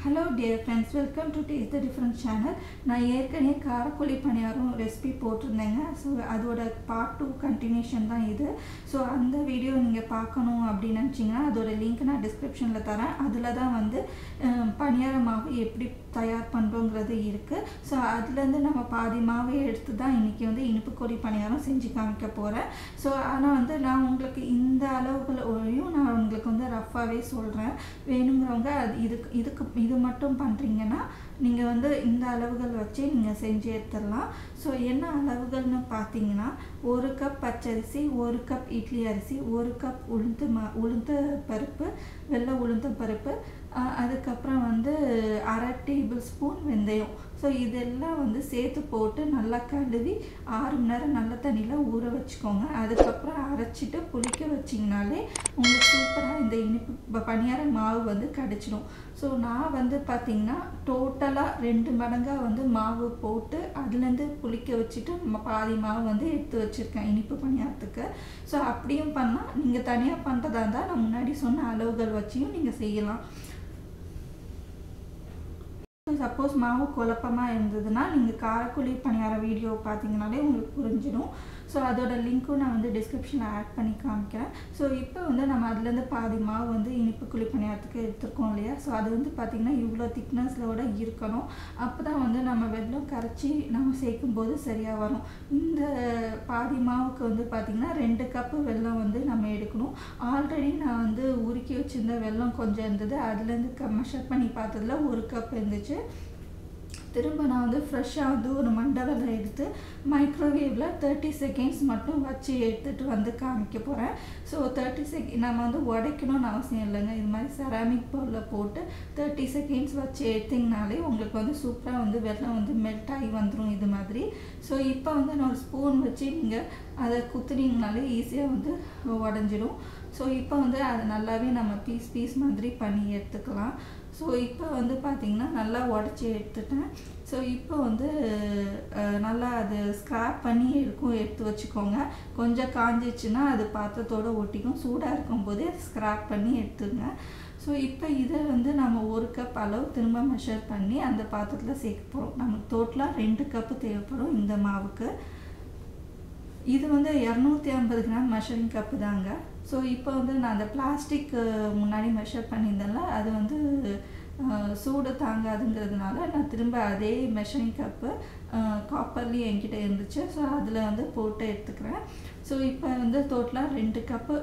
Hello dear friends, welcome to Taste the Different channel. நான் ஏற்கனவே காரக்குழி பணியாரம் recipe போட்டிருந்தேங்க. So அதோட part 2 continuation தான் இது. ஸோ அந்த வீடியோ நீங்கள் பார்க்கணும் அப்படின்னு நினச்சிங்கன்னா அதோட லிங்க் நான் டிஸ்கிரிப்ஷனில் தரேன். அதில் தான் வந்து பணியார மாவு எப்படி தயார் பண்ணுறோங்கிறது இருக்குது. ஸோ அதுலேருந்து நம்ம பாதி மாவை எடுத்து தான் இன்றைக்கி வந்து இனிப்பு கோழி பணியாரம் செஞ்சு காமிக்க போகிறேன். ஸோ ஆனால் வந்து நான் உங்களுக்கு இந்த அளவுகளையும் நான் உங்களுக்கு வந்து ரஃபாகவே சொல்கிறேன். வேணுங்கிறவங்க இது மட்டும் பண்ணுறீங்கன்னா நீங்கள் வந்து இந்த அளவுகள் வச்சு நீங்கள் செஞ்சு எடுத்துடலாம். ஸோ என்ன அளவுகள்னு பார்த்தீங்கன்னா 1 கப் பச்சரிசி, 1 கப் இட்லி அரிசி, 1 கப் உளுந்து பருப்பு, வெள்ளை உளுந்த பருப்பு, அதுக்கப்புறம் வந்து 1/2 டேபிள் ஸ்பூன் வெந்தயம். ஸோ இதெல்லாம் வந்து சேர்த்து போட்டு நல்லா கழுவி 6 மணி நேரம் நல்ல தண்ணியில் ஊற வச்சுக்கோங்க. அதுக்கப்புறம் அரைச்சிட்டு புளிக்க வச்சிங்கனாலே உங்களுக்கு சூப்பராக இந்த இனிப்பு பணியார மாவு வந்து கிடச்சிடும். ஸோ நான் வந்து பார்த்திங்கன்னா டோட்டலாக 2 மடங்காக வந்து மாவு போட்டு அதுலேருந்து புளிக்க வச்சுட்டு பாதி மாவு வந்து எடுத்து வச்சுருக்கேன் இனிப்பு பணியாரத்துக்கு. ஸோ அப்படியும் பண்ணால் நீங்கள் தனியாக பண்ணுறதா இருந்தால் நான் முன்னாடி சொன்ன அளவுகள் வச்சியும் நீங்கள் செய்யலாம். சப்போஸ் மாவு குழப்பமாக இருந்ததுன்னா நீங்கள் காரக்குழி பணியார வீடியோ பார்த்தீங்கனாலே உங்களுக்கு புரிஞ்சிடும். ஸோ அதோட லிங்க்கும் நான் வந்து டிஸ்கிரிப்ஷனில் ஆட் பண்ணி காமிக்கிறேன். ஸோ இப்போ வந்து நம்ம அதுலேருந்து பாதி மாவு வந்து இனிப்பு குழி பணியாரத்துக்கு எடுத்துருக்கோம் இல்லையா. ஸோ அது வந்து பார்த்திங்கன்னா இவ்வளோ திக்னஸோட இருக்கணும். அப்போ தான் வந்து நம்ம வெல்லம் கரைச்சி நம்ம சேர்க்கும்போது சரியாக வரும். இந்த பாதி மாவுக்கு வந்து பார்த்திங்கன்னா 2 கப்பு வெல்லம் வந்து நம்ம எடுக்கணும். ஆல்ரெடி நான் வந்து உருக்கி வச்சுருந்த வெல்லம் கொஞ்சம் இருந்தது. அதுலேருந்து மெஷர் பண்ணி பார்த்ததில் 1 கப் இருந்துச்சு. திரும்ப நான் வந்து ஃப்ரெஷ்ஷாக வந்து ஒரு மண்டலில் எடுத்து மைக்ரோவேவில் 30 செகண்ட்ஸ் மட்டும் வச்சு எடுத்துகிட்டு வந்து காமிக்க போகிறேன். ஸோ 30 செகண்ட் நம்ம வந்து உடைக்கணும்னு அவசியம் இல்லைங்க. இது மாதிரி செராமிக் பவுலில் போட்டு 30 செகண்ட்ஸ் வச்சு எடுத்திங்கனாலே உங்களுக்கு வந்து சூப்பராக வந்து வெல்லம் வந்து மெல்ட் ஆகி வந்துடும் இது மாதிரி. ஸோ இப்போ வந்து நான் ஒரு ஸ்பூன் வச்சு நீங்கள் அதை குத்துனீங்கனாலே ஈஸியாக வந்து உடஞ்சிடும். ஸோ இப்போ வந்து அதை நல்லாவே நம்ம பீஸ் மாதிரி பண்ணி எடுத்துக்கலாம். ஸோ இப்போ வந்து பார்த்திங்கன்னா நல்லா உடச்சி எடுத்துட்டேன். ஸோ இப்போ வந்து நல்லா அது ஸ்க்ராப் பண்ணி எடுத்து வச்சுக்கோங்க. கொஞ்சம் காஞ்சிச்சுன்னா அது பாத்திரத்தோடு ஒட்டிக்கும். சூடாக இருக்கும்போதே ஸ்க்ராப் பண்ணி எடுத்துங்க. ஸோ இப்போ இதை வந்து நம்ம 1 கப் அளவு திரும்ப மெஷர் பண்ணி அந்த பாத்திரத்தில் சேர்க்க போகிறோம். நமக்கு டோட்டலாக 2 கப்பு தேவைப்படும் இந்த மாவுக்கு. இது வந்து 250 கிராம் மெஷரிங் கப்பு தாங்க. ஸோ இப்போ வந்து நான் அந்த பிளாஸ்டிக் முன்னாடி மெஷர் பண்ணியிருந்தேன்ல அது வந்து சூடு தாங்காதுங்கிறதுனால நான் திரும்ப அதே மெஷரிங் கப்பு காப்பர்லேயும் என்கிட்ட இருந்துச்சு. ஸோ அதில் வந்து போட்டு எடுத்துக்கிறேன். ஸோ இப்போ வந்து டோட்டலாக 2 கப்பு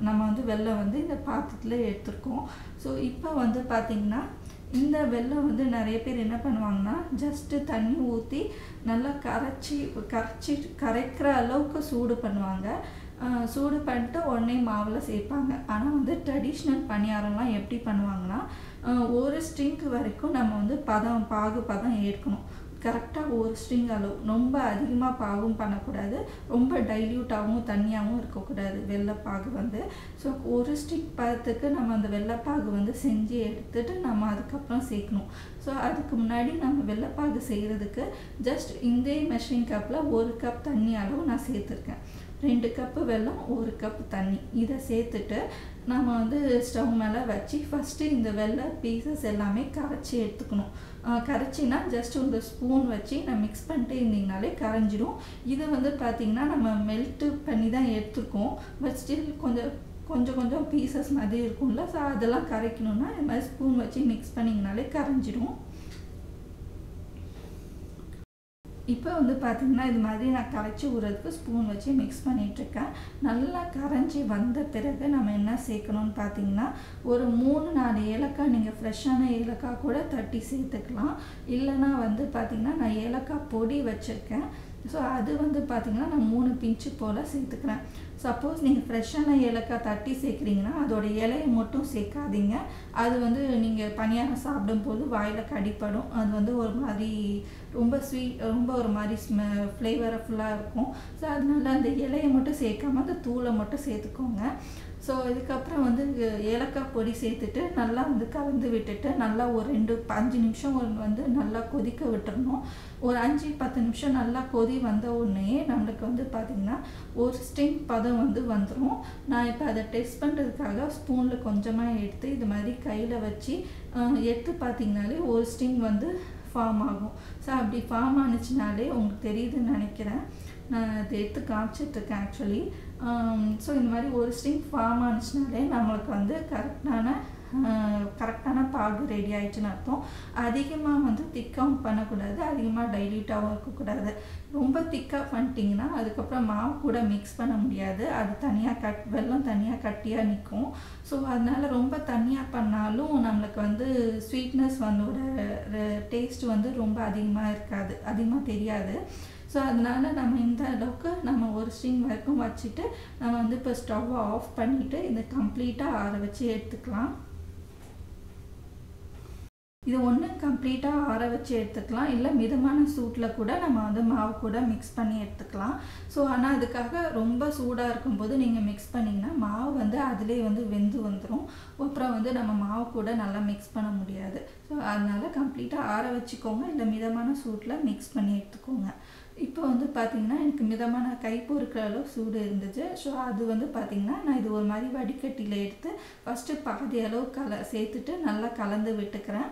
நம்ம வந்து வெல்லம் வந்து இந்த பாத்திரத்தில் எடுத்துருக்கோம். ஸோ இப்போ வந்து பார்த்திங்கன்னா இந்த வெல்லம் வந்து நிறைய பேர் என்ன பண்ணுவாங்கன்னா ஜஸ்ட்டு தண்ணி ஊற்றி நல்லா கரைக்கிற அளவுக்கு சூடு பண்ணுவாங்க. சூடு பண்ணிட்டு உடனே மாவில் சேர்ப்பாங்க. ஆனால் வந்து ட்ரெடிஷ்னல் பணியாரம்லாம் எப்படி பண்ணுவாங்கன்னா ஒரு ஸ்ட்ரிங்க் வரைக்கும் நம்ம வந்து பாகு பதம் ஏற்கணும். கரெக்டாக ஒரு ஸ்ட்ரிங் அளவு, ரொம்ப அதிகமாக பாகும் பண்ணக்கூடாது, ரொம்ப டைல்யூட்டாகவும் தண்ணியாகவும் இருக்கக்கூடாது வெள்ளைப்பாகு வந்து. ஸோ ஒரு ஸ்ட்ரிங் பதத்துக்கு நம்ம அந்த வெள்ளைப்பாகு வந்து செஞ்சு எடுத்துகிட்டு நம்ம அதுக்கப்புறம் சேர்க்கணும். ஸோ அதுக்கு முன்னாடி நம்ம வெள்ளைப்பாகு செய்கிறதுக்கு ஜஸ்ட் இந்த மெஷரிங் கப்பில் 1 கப் தண்ணி அளவு நான் சேர்த்துருக்கேன். 2 கப்பு வெல்லம், 1 கப் தண்ணி, இதை சேர்த்துட்டு நம்ம வந்து ஸ்டவ் மேலே வச்சு ஃபஸ்ட்டு இந்த வெள்ளை பீசஸ் எல்லாமே கரைச்சி எடுத்துக்கணும். கரைச்சின்னா ஜஸ்ட் ஒரு ஸ்பூன் வச்சு நான் மிக்ஸ் பண்ணிட்டே இருந்தீங்கனாலே கரைஞ்சிடும். இது வந்து பார்த்திங்கன்னா நம்ம மெல்ட்டு பண்ணி தான் எடுத்துருக்கோம். பட் ஸ்டில் கொஞ்சம் பீசஸ் மாதிரி இருக்கும்ல. ஸோ அதெல்லாம் கரைக்கணுன்னா இது மாதிரி ஸ்பூன் வச்சு மிக்ஸ் பண்ணிங்கனாலே கரைஞ்சிடும். இப்போ வந்து பார்த்திங்கன்னா இது மாதிரி நான் கரைச்சி விடுறதுக்கு ஸ்பூன் வச்சு மிக்ஸ் பண்ணிகிட்ருக்கேன். நல்லா கரைஞ்சி வந்த பிறகு நம்ம என்ன சேர்க்கணும்னு பார்த்திங்கன்னா ஒரு 3-4 ஏலக்காய், நீங்கள் ஃப்ரெஷ்ஷான ஏலக்காய் கூட தட்டி சேர்த்துக்கலாம். இல்லைனா வந்து பார்த்திங்கன்னா நான் ஏலக்காய் பொடி வச்சுருக்கேன். ஸோ அது வந்து பார்த்திங்கன்னா நான் 3 பிஞ்சு போல் சேர்த்துக்கிறேன். சப்போஸ் நீங்கள் ஃப்ரெஷ்ஷான ஏலக்காய் தட்டி சேர்க்குறீங்கன்னா அதோட இலையை மட்டும் சேர்க்காதீங்க. அது வந்து நீங்கள் பணியாரம் சாப்பிடும்போது வாயில் கடிப்படும். அது வந்து ஒரு மாதிரி ரொம்ப ரொம்ப ஒரு மாதிரி ஃப்ளேவரஃபுல்லாக இருக்கும். ஸோ அதனால அந்த இலையை மட்டும் சேர்க்காம அந்த தூளை மட்டும் சேர்த்துக்கோங்க. ஸோ இதுக்கப்புறம் வந்து ஏலக்காய் பொடி சேர்த்துட்டு நல்லா வந்து கலந்து விட்டுட்டு நல்லா ஒரு 5 நிமிஷம் வந்து நல்லா கொதிக்க விட்டுறணும். ஒரு 5-10 நிமிஷம் நல்லா கொதி வந்த உடனே நம்மளுக்கு வந்து பார்த்திங்கன்னா ஒரு ஸ்டிங் பதம் வந்து வந்துடும். நான் இப்போ அதை டெஸ்ட் பண்ணுறதுக்காக ஸ்பூனில் கொஞ்சமாக எடுத்து இது மாதிரி கையில் வச்சு எடுத்து பார்த்திங்கனாலே ஒரு ஸ்டிங் வந்து ஃபார்ம் ஆகும். ஸோ அப்படி ஃபார்ம் ஆனிச்சுனாலே உங்களுக்கு தெரியுதுன்னு நினைக்கிறேன். நான் அதை எடுத்து காமிச்சிட்ருக்கேன் ஆக்சுவலி. ஸோ இந்த மாதிரி ஒரு ஸ்டிங் ஃபார்ம் ஆனிச்சுனாலே நம்மளுக்கு வந்து கரெக்டான பாகு ரெடி ஆகிடுச்சுன்னு அர்த்தம். அதிகமாக வந்து திக்காகவும் பண்ணக்கூடாது, அதிகமாக டைல்யூட்டாகவும் இருக்கக்கூடாது. ரொம்ப திக்காக பண்ணிட்டிங்கன்னா அதுக்கப்புறம் மாவு கூட மிக்ஸ் பண்ண முடியாது, அது தனியாக வெல்லம் தனியாக கட்டியாக நிற்கும். ஸோ அதனால் ரொம்ப தனியாக பண்ணாலும் நம்மளுக்கு வந்து ஸ்வீட்னஸ் வந்து டேஸ்ட் வந்து ரொம்ப அதிகமாக இருக்காது, அதிகமாக தெரியாது. ஸோ அதனால் நம்ம இந்த அளவுக்கு நம்ம ஒரு ஸ்டிங் வரைக்கும் வச்சுட்டு நம்ம வந்து இப்போ ஸ்டவ்வை ஆஃப் பண்ணிவிட்டு இதை கம்ப்ளீட்டாக ஆற வச்சு எடுத்துக்கலாம். இது ஒன்று கம்ப்ளீட்டாக ஆற வச்சு எடுத்துக்கலாம், இல்லை மிதமான சூட்டில் கூட நம்ம வந்து மாவு கூட மிக்ஸ் பண்ணி எடுத்துக்கலாம். ஸோ ஆனால் அதுக்காக ரொம்ப சூடாக இருக்கும்போது நீங்கள் மிக்ஸ் பண்ணிங்கன்னா மாவு வந்து அதிலே வந்து வெந்து வந்துடும். அப்புறம் வந்து நம்ம மாவு கூட நல்லா மிக்ஸ் பண்ண முடியாது. ஸோ அதனால் கம்ப்ளீட்டாக ஆற வச்சுக்கோங்க, இல்லை மிதமான சூட்டில் மிக்ஸ் பண்ணி எடுத்துக்கோங்க. இப்போ வந்து பார்த்திங்கன்னா எனக்கு மிதமான கை பொறுக்கிற அளவு சூடு இருந்துச்சு. ஸோ அது வந்து பார்த்திங்கன்னா நான் இது ஒரு மாதிரி வடிகட்டியில் எடுத்து ஃபஸ்ட்டு பாதி அளவு சேர்த்துட்டு நல்லா கலந்து விட்டுக்கிறேன்.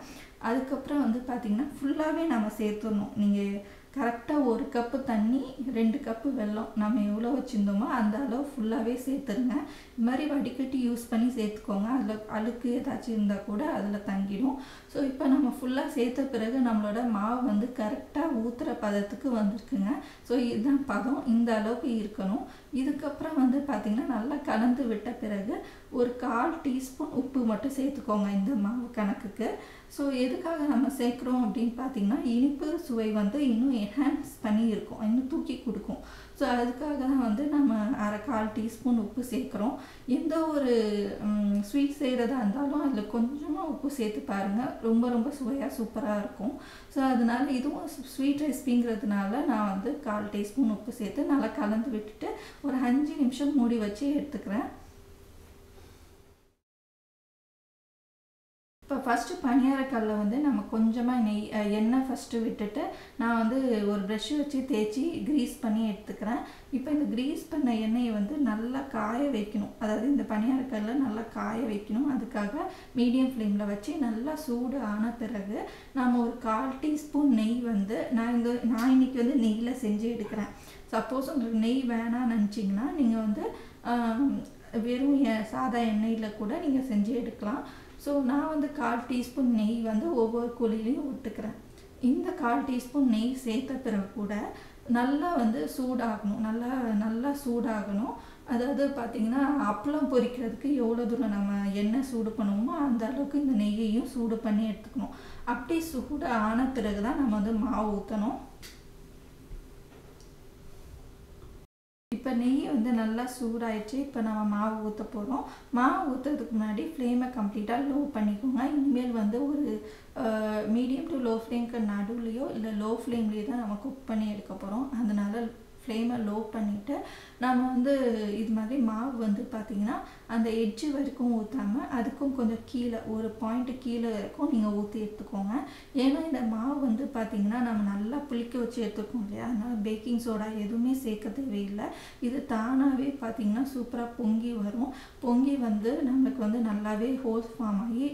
அதுக்கப்புறம் வந்து பார்த்திங்கன்னா ஃபுல்லாகவே நம்ம சேர்த்துடணும். நீங்கள் கரெக்டாக 1 கப்பு தண்ணி 2 கப்பு வெல்லம் நம்ம எவ்வளோ வச்சுருந்தோமோ அந்த அளவு ஃபுல்லாகவே சேர்த்துருங்க. இது மாதிரி வடிகட்டி யூஸ் பண்ணி சேர்த்துக்கோங்க, அதில் அழுக்கு ஏதாச்சும் இருந்தால் கூட அதில் தங்கிடும். ஸோ இப்போ நம்ம ஃபுல்லாக சேர்த்த பிறகு நம்மளோட மாவு வந்து கரெக்டாக ஊற்றுற பதத்துக்கு வந்திருக்குங்க. ஸோ இதுதான் பதம், இந்த அளவுக்கு இருக்கணும். இதுக்கப்புறம் வந்து பார்த்திங்கன்னா நல்லா கலந்து விட்ட பிறகு ஒரு 1/4 டீஸ்பூன் உப்பு மட்டும் சேர்த்துக்கோங்க இந்த மாவு கணக்குக்கு. ஸோ எதுக்காக நம்ம சேர்க்குறோம் அப்படின்னு பார்த்திங்கன்னா இனிப்பு சுவை வந்து இன்னும் என்ஹான்ஸ் பண்ணி இருக்கும், இன்னும் தூக்கி கொடுக்கும். ஸோ அதுக்காக தான் வந்து நம்ம 1/4 டீஸ்பூன் உப்பு சேர்க்குறோம். எந்த ஒரு ஸ்வீட் செய்கிறதா இருந்தாலும் அதில் கொஞ்சமாக உப்பு சேர்த்து பாருங்கள், ரொம்ப ரொம்ப சுவையாக சூப்பராக இருக்கும். ஸோ அதனால் இதுவும் ஸ்வீட் ரெசிபிங்கிறதுனால நான் வந்து 1/4 டீஸ்பூன் உப்பு சேர்த்து நல்லா கலந்து விட்டுட்டு ஒரு 5 நிமிஷம் மூடி வச்சு எடுத்துக்கிறேன். இப்போ ஃபஸ்ட்டு பணியாரக்கல்லில் வந்து நம்ம கொஞ்சமாக எண்ணெய் ஃபஸ்ட்டு விட்டுட்டு நான் வந்து ஒரு ப்ரஷ்ஷு வச்சு தேய்ச்சி க்ரீஸ் பண்ணி எடுத்துக்கிறேன். இப்போ இந்த க்ரீஸ் பண்ண எண்ணெயை வந்து நல்லா காய வைக்கணும், அதாவது இந்த பணியாரக்கல்லில் நல்லா காய வைக்கணும். அதுக்காக மீடியம் ஃப்ளேமில் வச்சு நல்லா சூடு ஆன பிறகு நம்ம ஒரு 1/4 டீஸ்பூன் நெய் வந்து நான் இன்றைக்கி வந்து நெய்யில் செஞ்சு எடுக்கிறேன். சப்போஸ் உங்களுக்கு நெய் வேணாம்னு நினச்சிங்கன்னா நீங்கள் வந்து வெறும் சாதா எண்ணெயில் கூட நீங்கள் செஞ்சு எடுக்கலாம். ஸோ நான் வந்து 1/4 டீஸ்பூன் நெய் வந்து ஒவ்வொரு குழிலையும் விட்டுக்கிறேன். இந்த 1/4 டீஸ்பூன் நெய் சேர்த்த பிறகு கூட நல்லா வந்து சூடாகணும், நல்லா சூடாகணும். அதாவது பார்த்திங்கன்னா அப்பளம் பொரிக்கிறதுக்கு எவ்வளோ தூரம் நம்ம எண்ணெய் சூடு பண்ணுவோமோ அந்த அளவுக்கு இந்த நெய்யையும் சூடு பண்ணி எடுத்துக்கணும். அப்படி சூடு ஆன பிறகு தான் நம்ம வந்து மாவு ஊற்றணும். இப்போ நெய் வந்து நல்லா சூடாயிடுச்சு. இப்போ நம்ம மாவு ஊற்ற போகிறோம். மாவு ஊற்றுறதுக்கு முன்னாடி ஃப்ளேமை கம்ப்ளீட்டாக லோ பண்ணிக்கோங்க. இனிமேல் வந்து ஒரு மீடியம் டு லோ ஃப்ளேம்க்கு நடுவுலையோ இல்லை லோ ஃப்ளேம்லேயே தான் நம்ம குக் பண்ணி எடுக்க போகிறோம். அதனால் ஃப்ளேமை லோ பண்ணிவிட்டு நம்ம வந்து இது மாதிரி மாவு வந்து பார்த்திங்கன்னா அந்த எட்ஜு வரைக்கும் ஊற்றாமல் அதுக்கும் கொஞ்சம் கீழே ஒரு பாயிண்ட்டு கீழே வரைக்கும் நீங்கள் ஊற்றி எடுத்துக்கோங்க. ஏன்னா இந்த மாவு வந்து பார்த்திங்கன்னா நம்ம நல்லா புளிக்க வச்சு எடுத்துக்கோம் இல்லையா, அதனால் பேக்கிங் சோடா எதுவுமே சேர்க்க தேவையில்லை. இது தானாகவே பார்த்திங்கன்னா சூப்பராக பொங்கி வரும். பொங்கி வந்து நம்மளுக்கு வந்து நல்லாவே ஹோல்ஸ் ஃபார்ம் ஆகி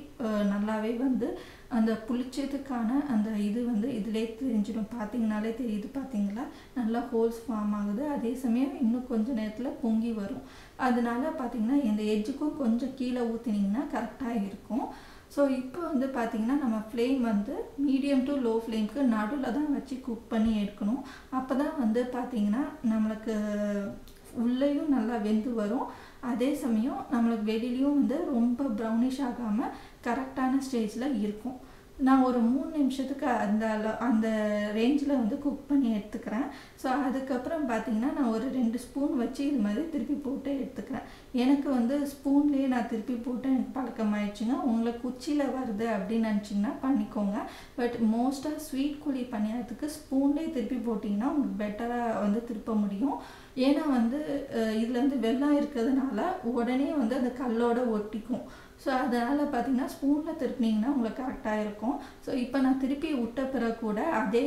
நல்லாவே வந்து அந்த புளிச்சதுக்கான அந்த இது வந்து இதிலே தெரிஞ்சிடும். பார்த்திங்கனாலே தெரியுது, பார்த்திங்களா, நல்லா ஹோல்ஸ் ஃபார்ம் ஆகுது. அதே சமயம் இன்னும் கொஞ்சம் நேரத்தில் பொங்கி வரும். அதனால பார்த்திங்கன்னா இந்த எட்ஜுக்கும் கொஞ்சம் கீழே ஊற்றினீங்கன்னா கரெக்டாக இருக்கும். ஸோ இப்போ வந்து பார்த்திங்கன்னா நம்ம ஃப்ளேம் வந்து மீடியம் டு லோ ஃப்ளேம்க்கு நடுவில் தான் வச்சு குக் பண்ணி எடுக்கணும். அப்போ தான் வந்து பார்த்திங்கன்னா நம்மளுக்கு உள்ளேயும் நல்லா வெந்து வரும். அதே சமயம் நம்மளுக்கு வெளியிலையும் வந்து ரொம்ப ப்ரௌனிஷ் ஆகாமல் கரெக்டான ஸ்டேஜில் இருக்கும். நான் ஒரு 3 நிமிஷத்துக்கு அந்த ரேஞ்சில் வந்து குக் பண்ணி எடுத்துக்கிறேன். ஸோ அதுக்கப்புறம் பார்த்தீங்கன்னா நான் ஒரு 2 ஸ்பூன் வச்சு இது மாதிரி திருப்பி போட்டு எடுத்துக்கிறேன். எனக்கு வந்து ஸ்பூன்லேயே நான் திருப்பி போட்டு எனக்கு பழக்கமாயிடுச்சுங்க. உங்களுக்கு குச்சியில் வருது அப்படின்னு நினச்சிங்கன்னா பண்ணிக்கோங்க. பட் மோஸ்ட்டாக ஸ்வீட் குழி பணியாரத்துக்கு ஸ்பூன்லேயே திருப்பி போட்டிங்கன்னா உங்களுக்கு பெட்டராக வந்து திருப்ப முடியும். ஏன்னா வந்து இதில் வந்து வெல்லம் இருக்கிறதுனால உடனே வந்து அந்த கல்லோட ஒட்டிக்கும். ஸோ அதனால் பார்த்தீங்கன்னா ஸ்பூனில் திருப்பினீங்கன்னா உங்களுக்கு கரெக்டாக இருக்கும். ஸோ இப்போ நான் திருப்பி விட்ட பிறகு கூட அதே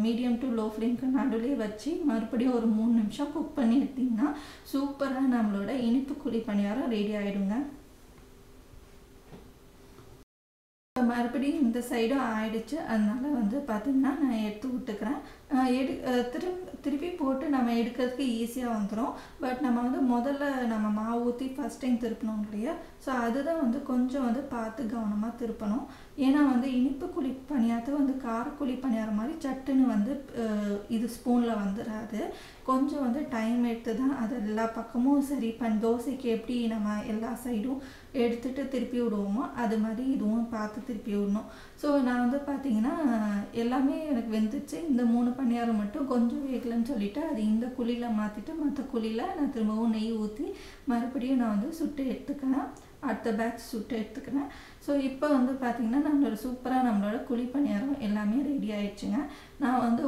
மீடியம் டு லோ ஃப்ளேம்க்கு நடுவிலே வச்சு மறுபடியும் ஒரு 3 நிமிஷம் குக் பண்ணி எடுத்திங்கன்னா சூப்பராக நம்மளோட இனிப்பு குழி பணியாரம் ரெடி ஆகிடுங்க. மறுபடியும் இந்த சைடும் ஆயிடுச்சு. அதனால் வந்து பார்த்திங்கன்னா நான் எடுத்து விட்டுக்கிறேன். திருப்பி போட்டு நம்ம எடுக்கிறதுக்கு ஈஸியாக வந்துடும். பட் நம்ம வந்து முதல்ல நம்ம மாவு ஊற்றி ஃபஸ்ட் டைம் திருப்பணும் இல்லையா? ஸோ அதுதான் வந்து கொஞ்சம் வந்து பார்த்து கவனமாக திருப்பணும். ஏன்னா வந்து இனிப்பு குழி பணியாரத்தை வந்து காரக்குழி பணியாரம் மாதிரி சட்டுன்னு வந்து இது ஸ்பூனில் வந்துடாது. கொஞ்சம் வந்து டைம் எடுத்து தான் அது எல்லா பக்கமும் சரி தோசைக்கு எப்படி நம்ம எல்லா சைடும் எடுத்துகிட்டு திருப்பி விடுவோமோ அது மாதிரி இதுவும் பார்த்து திருப்பி விடணும். ஸோ நான் வந்து பார்த்திங்கன்னா எல்லாமே எனக்கு வெந்துச்சு. இந்த 3 பணியாரம் மட்டும் கொஞ்சம் வேகலைன்னு சொல்லிவிட்டு அது இந்த குழியில் மாற்றிட்டு மற்ற குழியில் நான் திரும்பவும் நெய் ஊற்றி மறுபடியும் நான் வந்து சுட்டு எடுத்துக்கிறேன். அடுத்த பேட்ச் சுட்டு எடுத்துக்கிறேன். ஸோ இப்போ வந்து பார்த்திங்கன்னா நம்மளோட குழி பணியாரம் எல்லாமே ரெடி ஆயிடுச்சுங்க. நான் வந்து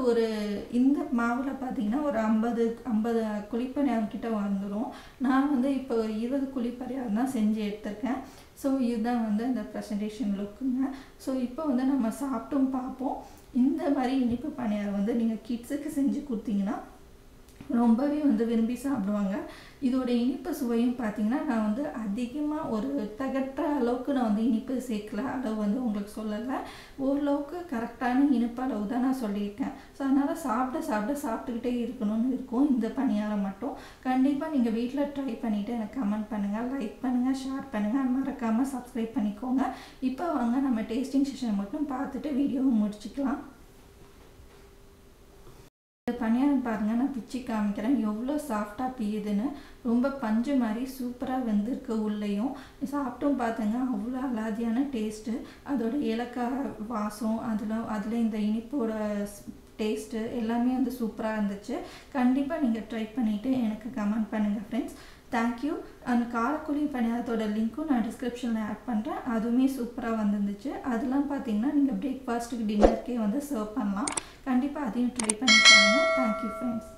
இந்த மாவில் பார்த்திங்கன்னா ஒரு 50 குழி பணியாரம் கிட்ட வந்துடும். நான் வந்து இப்போ 20 குழி பணியாரம் தான் செஞ்சு எடுத்திருக்கேன். ஸோ இதுதான் வந்து இந்த ப்ரெசன்டேஷன் லுக்குங்க. ஸோ இப்போ வந்து நம்ம சாப்பிட்டும் பார்ப்போம். இந்த மாதிரி இனிப்பு பணியாரம் வந்து நீங்கள் கிட்ஸுக்கு செஞ்சு கொடுத்தீங்கன்னா ரொம்பவே வந்து விரும்பி சாப்பிடுவாங்க. இதோட இனிப்பு சுவையும் பார்த்திங்கன்னா நான் வந்து அதிகமாக ஒரு தகற்ற அளவுக்கு நான் வந்து இனிப்பு சேர்க்கல, அளவு வந்து உங்களுக்கு சொல்லலை. ஓரளவுக்கு கரெக்டான இனிப்பு அளவு தான் நான் சொல்லியிருக்கேன். ஸோ அதனால் சாப்பிட்டுக்கிட்டே இருக்கணும்னு இருக்கும் இந்த பணியாரம் மட்டும். கண்டிப்பாக நீங்கள் வீட்டில் ட்ரை பண்ணிவிட்டு எனக்கு கமெண்ட் பண்ணுங்கள், லைக் பண்ணுங்கள், ஷேர் பண்ணுங்கள், மறக்காமல் சப்ஸ்கிரைப் பண்ணிக்கோங்க. இப்போ வாங்க நம்ம டேஸ்டிங் செஷன் மட்டும் பார்த்துட்டு வீடியோவை முடிச்சுக்கலாம். பணியாரம் பாருங்கள், நான் பிச்சு காமிக்கிறேன் எவ்வளோ சாஃப்டாக பியுதுன்னு. ரொம்ப பஞ்சு மாதிரி சூப்பராக வெந்திருக்கு. உள்ளேயும் சாப்பிட்டும் பார்த்துங்க, அவ்வளோ அலாதியான டேஸ்ட்டு. அதோட ஏலக்காய் வாசம், அதில் இந்த இனிப்போட டேஸ்ட்டு எல்லாமே வந்து சூப்பராக இருந்துச்சு. கண்டிப்பாக நீங்கள் ட்ரை பண்ணிவிட்டு எனக்கு கமெண்ட் பண்ணுங்கள் ஃப்ரெண்ட்ஸ். தேங்க்யூ. அந்த காரக்குழி பணியாரத்தோட லிங்க்கும் நான் டிஸ்கிரிப்ஷனில் ஆட் பண்ணுறேன். அதுவுமே சூப்பராக வந்துருந்துச்சு. அதெல்லாம் பார்த்தீங்கன்னா நீங்கள் பிரேக்ஃபாஸ்ட்டுக்கு டின்னருக்கே வந்து சர்வ் பண்ணலாம். கண்டிப்பாக அதையும் ட்ரை பண்ணி பாருங்கள். Thank you friends.